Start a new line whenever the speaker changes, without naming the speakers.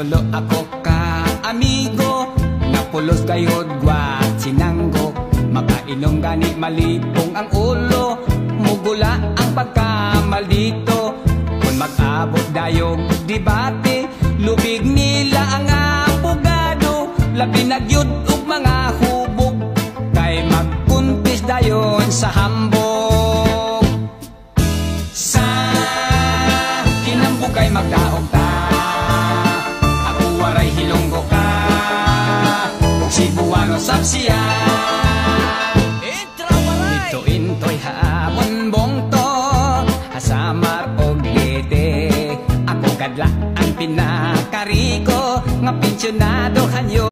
tulo ako ka amigo, napulos kayod gwat sinanggo. Makainom gani malipong ang ulo, mugula ang pagkamaldito. Kung mag-abot dayog debate, lubig nila ang abogado. Labi nagyud ug mga hubog, kay magkuntis dayon sa hambog. Sa kinambog kay magdaog ta, ako waray hilonggo ka, Cebuano sapsiya. Intoy hamon bongto, hasamar og lete. Ako kadla ang pinakariko, nga pensyonan